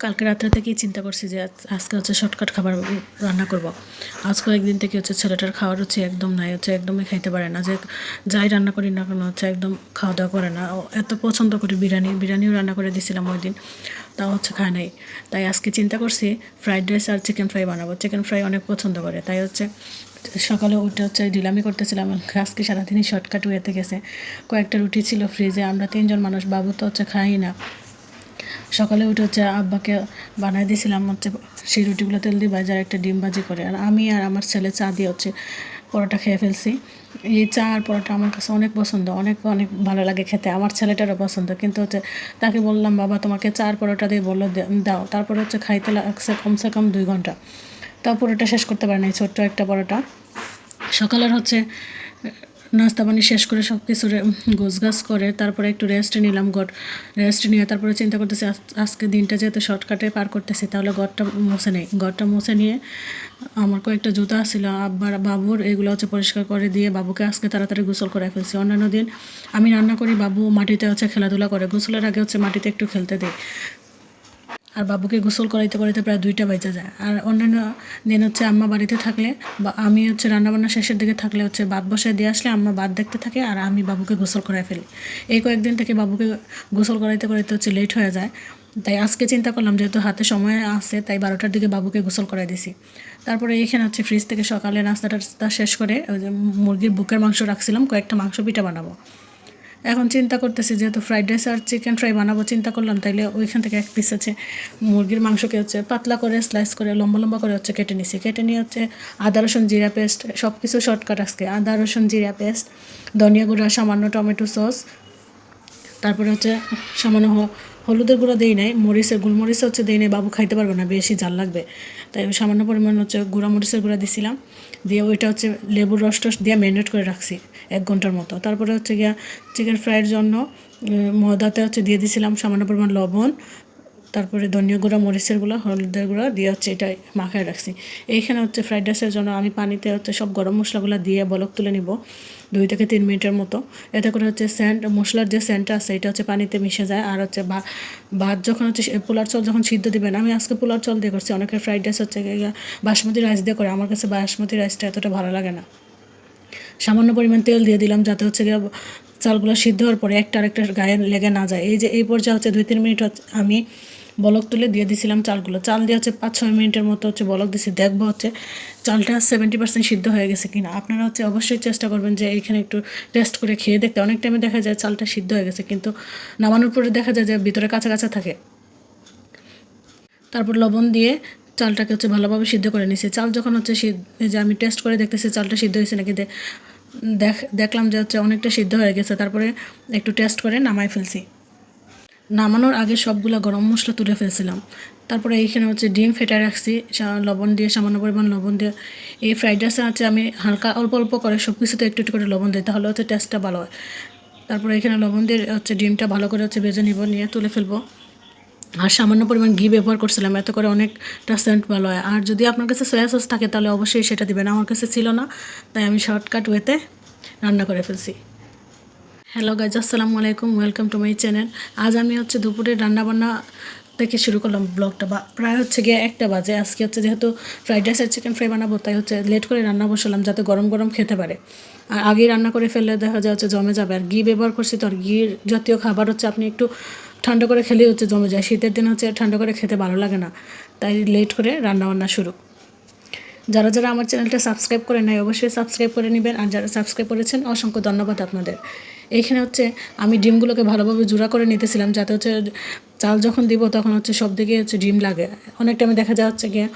কালকে রাত্রে থেকেই চিন্তা করছি যে আজকে হচ্ছে শর্টকাট খাবার রান্না করব। আজ কয়েকদিন থেকে হচ্ছে ছেলেটার খাওয়ার হচ্ছে একদম নাই, হচ্ছে একদমই খাইতে পারে না। যে যাই রান্না করি না কেন হচ্ছে একদম খাওয়া দাওয়া করে না। ও এত পছন্দ করি বিরিয়ানিও রান্না করে দিয়েছিলাম ওই দিন, তাও হচ্ছে খায় নাই। তাই আজকে চিন্তা করছি ফ্রাইড রাইস আর চিকেন ফ্রাই বানাবো। চিকেন ফ্রাই অনেক পছন্দ করে, তাই হচ্ছে সকালে উঠে হচ্ছে ডিলামি করতেছিলাম। আজকে সারাদিনই শর্টকাট হয়েতে গেছে। কয়েকটা রুটি ছিল ফ্রিজে, আমরা 3জন মানুষ, বাবু তো হচ্ছে খাই না। সকালে উঠে হচ্ছে আব্বাকে বানাই দিয়েছিলাম হচ্ছে সেই রুটিগুলো তেল দিয়ে ভাজার একটা ডিম ভাজি করে, আর আমি আর আমার ছেলে চা দিয়ে হচ্ছে পরোটা খেয়ে ফেলছি। এই চা আর পরোটা আমার কাছে অনেক পছন্দ, অনেক অনেক ভালো লাগে খেতে। আমার ছেলেটারও পছন্দ, কিন্তু হচ্ছে তাকে বললাম বাবা তোমাকে চা আর পরোটা দিয়ে বললো দাও, তারপরে হচ্ছে খাইতে লাগছে কমসে কম 2 ঘন্টা, তাও পরোটা শেষ করতে পারে নাই, ছোট্ট একটা পরোটা। সকালের হচ্ছে নাস্তা পানি শেষ করে সব কিছু গোছগাছ করে তারপরে একটু রেস্ট নিলাম। রেস্ট নিয়ে তারপরে চিন্তা করতেছি আজকে দিনটা যেহেতু শর্টকাটে পার করতেছি, তাহলে ঘরটা মুছে নিয়ে আমার কয়েকটা জুতা ছিল আব্বার বাবুর, এগুলো হচ্ছে পরিষ্কার করে দিয়ে বাবুকে আজকে তাড়াতাড়ি গোসল করাই ফেলছি। অন্যান্য দিন আমি রান্না করি, বাবু মাটিতে হচ্ছে খেলাধুলা করে, গোসলের আগে হচ্ছে মাটিতে একটু খেলতে দিই, আর বাবুকে গোসল করাইতে করাইতে প্রায় 2টা বেজে যায়। আর অন্যান্য দিন হচ্ছে আম্মা বাড়িতে থাকলে বা আমি হচ্ছে রান্নাবান্না শেষের দিকে থাকলে হচ্ছে ভাত বসায় দিয়ে আসলে আম্মা ভাত দেখতে থাকে আর আমি বাবুকে গোসল করাই ফেলি। এই কয়েকদিন থেকে বাবুকে গোসল করাইতে করাইতে হচ্ছে লেট হয়ে যায়। তাই আজকে চিন্তা করলাম যেহেতু হাতে সময় আছে, তাই 12টার দিকে বাবুকে গোসল করাই দিছি। তারপরে এইখানে হচ্ছে ফ্রিজ থেকে সকালে নাস্তাটা শেষ করে ওই যে মুরগির বুকের মাংস রাখছিলাম, কয়েকটা মাংস পিঠা বানাবো। এখন চিন্তা করতেছি যেহেতু ফ্রাইড রাইস আর চিকেন ফ্রাই বানাবো, চিন্তা করলাম তাইলে ওইখান থেকে এক পিস আছে মুরগির মাংসকে হচ্ছে পাতলা করে স্লাইস করে লম্বা লম্বা করে হচ্ছে কেটে নিয়ে হচ্ছে আদা রসুন জিরা পেস্ট, সব কিছু শর্টকাট আজকে, আদা রসুন জিরা পেস্ট, ধনিয়া গুঁড়া, সামান্য টমেটো সস, তারপরে হচ্ছে সামান্য হলুদের গুঁড়ো দেই নাই, গোলমরিচ হচ্ছে দেই নাই, বাবু খাইতে পারবে না, বেশি ঝাল লাগবে। তাই সামান্য পরিমাণ হচ্ছে মরিচের গুঁড়া দিছিলাম, দিয়ে ওইটা হচ্ছে লেবুর রস দিয়ে ম্যারিনেট করে রাখছি 1 ঘন্টার মতো। তারপরে হচ্ছে গিয়া চিকেন ফ্রাইয়ের জন্য ময়দাতে হচ্ছে দিয়ে দিছিলাম সামান্য পরিমাণ লবণ, তারপরে ধনিয়া গুঁড়া, মরিচের গুঁড়া, হলুদের গুঁড়া দিয়ে হচ্ছে এটা মাখায় রাখছি। এইখানে হচ্ছে ফ্রাইড রাইসের জন্য আমি পানিতে হচ্ছে সব গরম মশলাগুলো দিয়ে বলক তুলে নিব 2 থেকে 3 মিনিটের মতো। এতে করে হচ্ছে মশলার যে সেন্টটা আছে এটা হচ্ছে পানিতে মিশে যায়। আর হচ্ছে ভাত যখন হচ্ছে পোলার চাল যখন সিদ্ধ দিবেন, আমি আজকে পোলার চাল দিয়ে করছি, অনেকের ফ্রাইড রাইস হচ্ছে বাসমতি রাইস দিয়ে করে, আমার কাছে বাসমতি রাইসটা এতটা ভালো লাগে না। সামান্য পরিমাণ তেল দিয়ে দিলাম যাতে হচ্ছে চালগুলো সিদ্ধ হওয়ার পরে একটা আরেকটা গায়ে লেগে না যায়। এই পর্যায়ে হচ্ছে 2-3 মিনিট আমি বলক তুলে দিয়ে দিছিলাম চাল দিয়ে হচ্ছে 5-6 মিনিটের মতো হচ্ছে বলক দিছি। দেখবো হচ্ছে চালটা 70% সিদ্ধ হয়ে গেছে কিনা। আপনারা হচ্ছে অবশ্যই চেষ্টা করবেন যে এইখানে একটু টেস্ট করে খেয়ে দেখতে। অনেক টাইমে দেখা যায় চালটা সিদ্ধ হয়ে গেছে, কিন্তু নামানোর পরে দেখা যায় যে ভিতরে কাঁচা কাঁচা থাকে। তারপর লবণ দিয়ে চালটাকে হচ্ছে ভালোভাবে সিদ্ধ করে নিয়েছি। চাল যখন হচ্ছে যে আমি টেস্ট করে দেখতেছি চালটা সিদ্ধ হয়েছে নাকি, দেখলাম যে হচ্ছে অনেকটা সিদ্ধ হয়ে গেছে। তারপরে একটু টেস্ট করে নামাই ফেলছি। নামানোর আগে সবগুলো গরম মশলা তুলে ফেলছিলাম। তারপরে এইখানে হচ্ছে ডিম ফেটে রাখছি লবণ দিয়ে, সামান্য পরিমাণ লবণ দিয়ে। এই ফ্রাইড রাইসে হচ্ছে আমি হালকা অল্প অল্প করে সব কিছুতে একটু একটু করে লবণ দিই, তাহলে হচ্ছে টেস্টটা ভালো হয়। তারপরে এখানে লবণ দিয়ে হচ্ছে ডিমটা ভালো করে হচ্ছে ভেজে নিয়ে তুলে ফেলবো। আর সামান্য পরিমাণ ঘি ব্যবহার করছিলাম, এত করে অনেকটা সেন্ট ভালো হয়। আর যদি আপনার কাছে সয়া সস থাকে তাহলে অবশ্যই সেটা দিবেন, আমার কাছে ছিল না, তাই আমি শর্টকাট ওয়েতে রান্না করে ফেলছি। হ্যালো গাইজ, আসসালামু আলাইকুম, ওয়েলকাম টু মাই চ্যানেল। আজ আমি হচ্ছে দুপুরে রান্নাবান্না থেকে শুরু করলাম ব্লগটা, প্রায় হচ্ছে গিয়ে 1টা বাজে। আজকে হচ্ছে যেহেতু ফ্রাইড রাইস আর চিকেন ফ্রাই বানাবো, তাই হচ্ছে লেট করে রান্না বসালাম যাতে গরম গরম খেতে পারে। আর আগেই রান্না করে ফেললে দেখা যায় হচ্ছে জমে যাবে। আর ঘি ব্যবহার করছি, তো আর ঘি জাতীয় খাবার হচ্ছে আপনি একটু ঠান্ডা করে খেলেই হচ্ছে জমে যায়। শীতের দিন হচ্ছে ঠান্ডা করে খেতে ভালো লাগে না, তাই লেট করে রান্নাবান্না শুরু। যারা যারা আমার চ্যানেলটা সাবস্ক্রাইব করে নেয় অবশ্যই সাবস্ক্রাইব করে নেবেন, আর যারা সাবস্ক্রাইব করেছেন অসংখ্য ধন্যবাদ আপনাদের। এইখানে হচ্ছে আমি ডিমগুলোকে ভালোভাবে জোড়া করে নিতেছিলাম যাতে হচ্ছে চাল যখন দিব তখন হচ্ছে সব দিকে হচ্ছে ডিম লাগে। অনেক টাইমে দেখা যায় হচ্ছে গিয়ে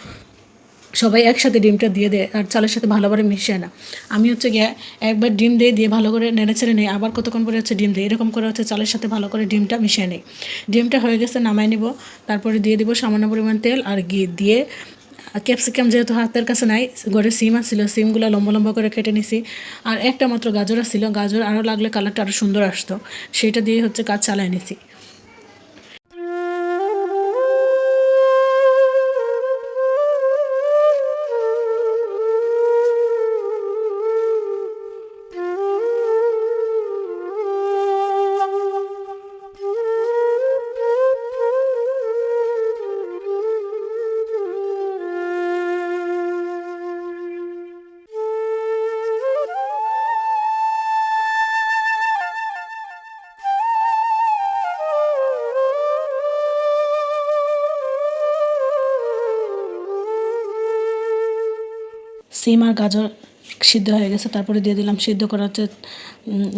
সবাই একসাথে ডিমটা দিয়ে দেয় আর চালের সাথে ভালোভাবে মিশিয়ে না। আমি হচ্ছে গিয়ে একবার ডিম দিয়ে ভালো করে নেড়ে ছেড়ে নেই, আবার কতক্ষণ পরে হচ্ছে ডিম দিই, এরকম করে হচ্ছে চালের সাথে ভালো করে ডিমটা মিশিয়ে নেই। ডিমটা হয়ে গেছে, নামাই নিব। তারপরে দিয়ে দিব সামান্য পরিমাণ তেল আর ঘি দিয়ে ক্যাপসিকাম যেহেতু হাতের কাছে নাই, ঘরে সিম আসছিল, সিমগুলো লম্বা লম্বা করে কেটে নিছি। আর একটা মাত্র গাজর আসছিল, গাজর আরও লাগলে কালারটা আরও সুন্দর আসতো, সেটা দিয়ে হচ্ছে কাজ চালিয়ে নিছি। সিম আর গাজর সিদ্ধ হয়ে গেছে, তারপরে দিয়ে দিলাম সিদ্ধ করা হচ্ছে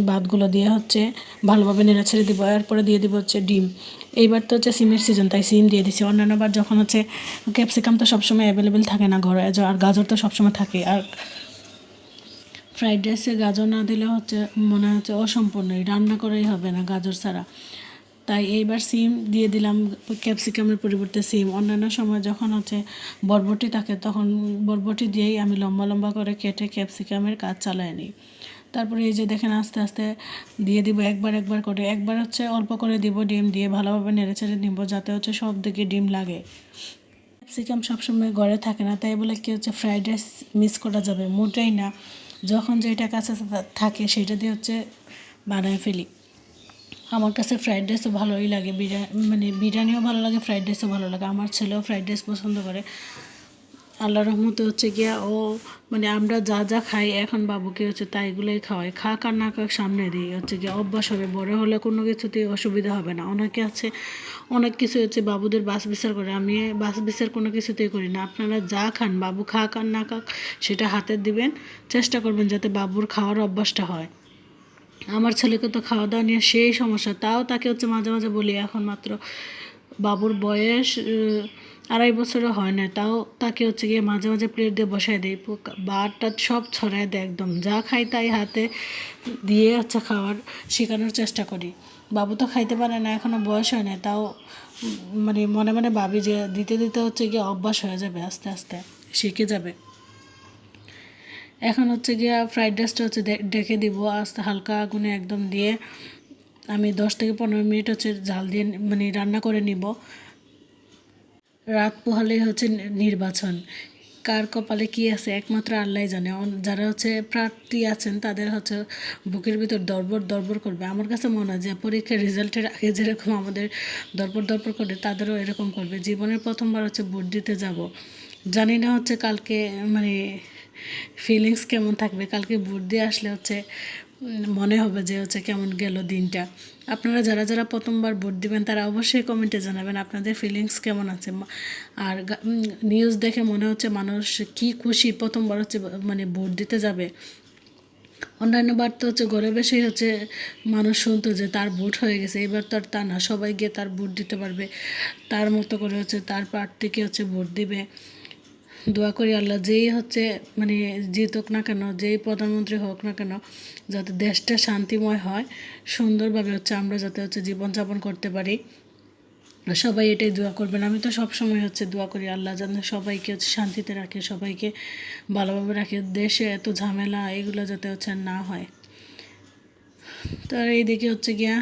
ভাতগুলো দিয়ে হচ্ছে ভালোভাবে নেড়ে ছেড়ে দিব। এরপরে দিয়ে দিব হচ্ছে ডিম। এইবার তো হচ্ছে সিমের সিজন, তাই সিম দিয়ে দিছি। অন্যান্যবার যখন হচ্ছে ক্যাপসিকাম তো সবসময় অ্যাভেলেবেল থাকে না ঘরে, আর গাজর তো সবসময় থাকে। আর ফ্রাইড রাইসে গাজর না দিলে হচ্ছে মনে হচ্ছে অসম্পূর্ণই, রান্না করেই হবে না গাজর ছাড়া। তাই এইবার সিম দিয়ে দিলাম ক্যাপসিকামের পরিবর্তে সিম। অন্যান্য সময় যখন হচ্ছে বরবটি থাকে তখন বরবটি দিয়েই আমি লম্বা লম্বা করে কেটে ক্যাপসিকামের কাজ চালিয়ে নিই। তারপরে এই যে দেখেন আস্তে আস্তে দিয়ে দিব একবার করে। একবার হচ্ছে অল্প করে দিব ডিম দিয়ে ভালোভাবে নেড়ে চেড়ে নিব, যাতে হচ্ছে সব দিকে ডিম লাগে। ক্যাপসিকাম সবসময় ঘরে থাকে না, তাই বলে কি হচ্ছে ফ্রাইড রাইস মিস করা যাবে? মোটেই না। যখন যেটা কাছে থাকে সেটা দিয়ে হচ্ছে বানায় ফেলি। আমার কাছে ফ্রাইড রাইসও ভালোই লাগে, বিরিয়ানিও ভালো লাগে, ফ্রাইড রাইসও ভালো লাগে। আমার ছেলেও ফ্রাইড রাইস পছন্দ করে। আল্লাহর রহমতে হচ্ছে গিয়া ও আমরা যা যা খাই এখন বাবুকে হচ্ছে তাইগুলোই খাওয়াই। খাক আর না খাক সামনে দিই, হচ্ছে গিয়া অভ্যাস হবে। বড় হলে কোনো কিছুতেই অসুবিধা হবে না। অনেকে আছে অনেক কিছু হচ্ছে বাবুদের বাছ বিচার করে, আমি বাছ বিচার কোনো কিছুতেই করি না। আপনারা যা খান, বাবু খাক আর না খাক সেটা হাতে দিবেন, চেষ্টা করবেন যাতে বাবুর খাওয়ার অভ্যাসটা হয়। আমার ছেলেকে তো খাওয়া দাওয়া নিয়ে সেই সমস্যা, তাও তাকে হচ্ছে মাঝে মাঝে বলি, এখন মাত্র বাবুর বয়স 2.5 বছরও হয় না, তাও তাকে হচ্ছে গিয়ে মাঝে মাঝে প্লেট দিয়ে বসায় দিই, ভাতটা সব ছড়ায় দেয়, একদম যা খাই তাই হাতে দিয়ে হচ্ছে খাওয়ার শেখানোর চেষ্টা করি। বাবু তো খাইতে পারে না, এখনও বয়স হয় না, তাও মনে মনে ভাবি যে দিতে দিতে হচ্ছে গিয়ে অভ্যাস হয়ে যাবে, আস্তে আস্তে শিখে যাবে। এখন হচ্ছে গিয়া ফ্রাইড রাইসটা হচ্ছে ডেকে দিব আস্তে হালকা আগুনে একদম দিয়ে। আমি 10 থেকে 15 মিনিট হচ্ছে জাল দিয়ে রান্না করে নিব। রাত পোহালেই হচ্ছে নির্বাচন, কার কপালে কি আছে একমাত্র আল্লাহই জানে। যারা হচ্ছে প্রার্থী আছেন তাদের হচ্ছে বুকের ভিতর দরবর করবে। আমার কাছে মনে হয় যে পরীক্ষার রেজাল্টের আগে যেরকম আমাদের দরবর করে, তাদেরও এরকম করবে। জীবনের প্রথমবার হচ্ছে ভোট দিতে যাব, জানি না হচ্ছে কালকে ফিলিংস কেমন থাকবে। কালকে ভোট দিয়ে আসলে হচ্ছে মনে হবে যে হচ্ছে কেমন গেল দিনটা। আপনারা যারা যারা প্রথমবার ভোট দিবেন তারা অবশ্যই কমেন্টে জানাবেন আপনাদের ফিলিংস কেমন আছে। আর নিউজ দেখে মনে হচ্ছে মানুষ কি খুশি প্রথমবার হচ্ছে ভোট দিতে যাবে। অন্যান্য বার তো হচ্ছে ঘরে বসেই হচ্ছে মানুষ শুনতো যে তার ভোট হয়ে গেছে। এবার তো আর তা না, সবাই গিয়ে তার ভোট দিতে পারবে, তার মতো করে হচ্ছে তার প্রার্থীকে হচ্ছে ভোট দিবে। দোয়া করি আল্লাহ যেই হচ্ছে জিতুক না কেন, যেই প্রধানমন্ত্রী হোক না কেন, যাতে দেশটা শান্তিময় হয়, সুন্দরভাবে হচ্ছে আমরা যাতে হচ্ছে জীবনযাপন করতে পারি। সবাই এটাই দোয়া করবেন। আমি তো সবসময় হচ্ছে দোয়া করি আল্লাহ যেন সবাইকে হচ্ছে শান্তিতে রাখে, সবাইকে ভালোভাবে রাখে। দেশে এত ঝামেলা এগুলো যাতে হচ্ছে না হয়। তো আর এইদিকে হচ্ছে গিয়া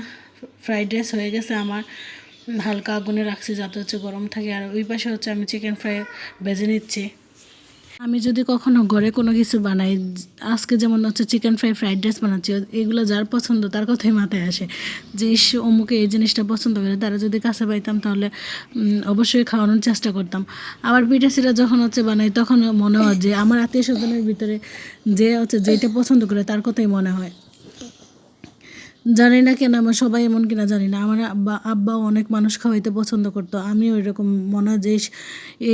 ফ্রাইড রাইস হয়ে গেছে আমার, হালকা আগুনে রাখছি যাতে হচ্ছে গরম থাকে। আর ওই পাশে হচ্ছে আমি চিকেন ফ্রাই ভেজে নিচ্ছি। আমি যদি কখনো ঘরে কোনো কিছু বানাই, আজকে যেমন হচ্ছে চিকেন ফ্রাই ফ্রাইড রাইস বানাচ্ছি, এগুলো যার পছন্দ তার কথাই মাথায় আসে যে অমুকে এই জিনিসটা পছন্দ করে। তারা যদি কাছে পাইতাম তাহলে অবশ্যই খাওয়ানোর চেষ্টা করতাম। আবার পিঠা সিঠা যখন হচ্ছে বানাই তখন মনে হয় যে আমার আত্মীয় স্বজনের ভিতরে যে হচ্ছে যেটা পছন্দ করে তার কথাই মনে হয়। জানি না কেন আমার সবাই এমন কিনা জানি না, আমার আব্বাও অনেক মানুষ খাওয়াইতে পছন্দ করতো। আমি ওই রকম মনে হয় যে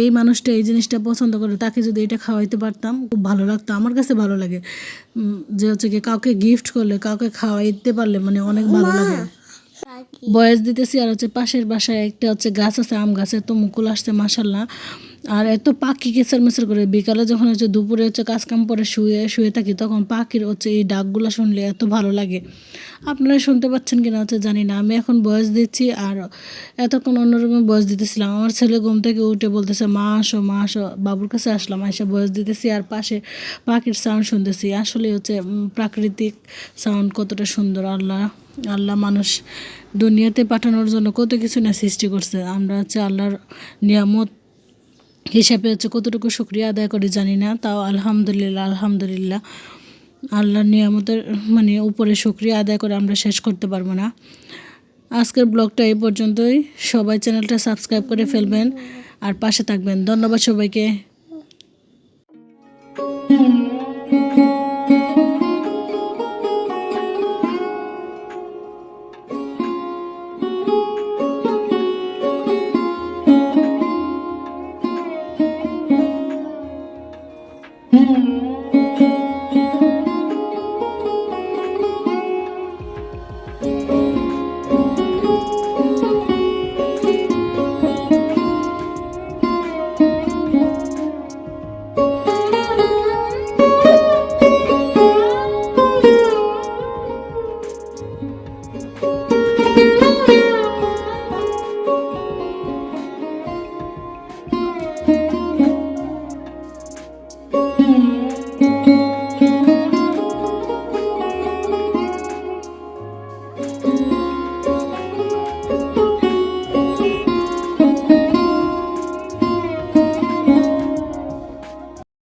এই মানুষটা এই জিনিসটা পছন্দ করে, তাকে যদি এটা খাওয়াইতে পারতাম খুব ভালো লাগতো। আমার কাছে ভালো লাগে যে হচ্ছে কি কাউকে গিফট করলে, কাউকে খাওয়াইতে পারলে অনেক ভালো লাগে। বয়স দিতেছি আর হচ্ছে পাশের বাসায় একটা হচ্ছে গাছ আছে, আম গাছে তো মুকুল আসছে মাশাল্লাহ। আর এত পাখি কেচার মেচার করে, বিকালে যখন হচ্ছে দুপুরে হচ্ছে কাজকাম পরে শুয়ে থাকি তখন পাখির হচ্ছে এই ডাকগুলো শুনলে এত ভালো লাগে। আপনারা শুনতে পাচ্ছেন কিনা হচ্ছে জানি না। আমি এখন বয়স দিচ্ছি আর এতক্ষণ অন্যরকম বয়স দিতেছিলাম। আমার ছেলে ঘুম থেকে উঠে বলতেছে মা আসো মা আসো, বাবুর কাছে আসলাম, এসে বয়স দিতেছি আর পাশে পাখির সাউন্ড শুনতেছি। আসলে হচ্ছে প্রাকৃতিক সাউন্ড কতটা সুন্দর। আল্লাহ মানুষ দুনিয়াতে পাঠানোর জন্য কত কিছু না সৃষ্টি করছে। আমরা হচ্ছে আল্লাহর নিয়ামত হিসাবে হচ্ছে কতটুকু শুকরিয়া আদায় করি জানি না, তাও আলহামদুলিল্লাহ আল্লাহর নিয়ামতের উপরে শুকরিয়া আদায় করে আমরা শেষ করতে পারবো না। আজকের ব্লগটা এই পর্যন্তই। সবাই চ্যানেলটা সাবস্ক্রাইব করে ফেলবেন আর পাশে থাকবেন। ধন্যবাদ সবাইকে।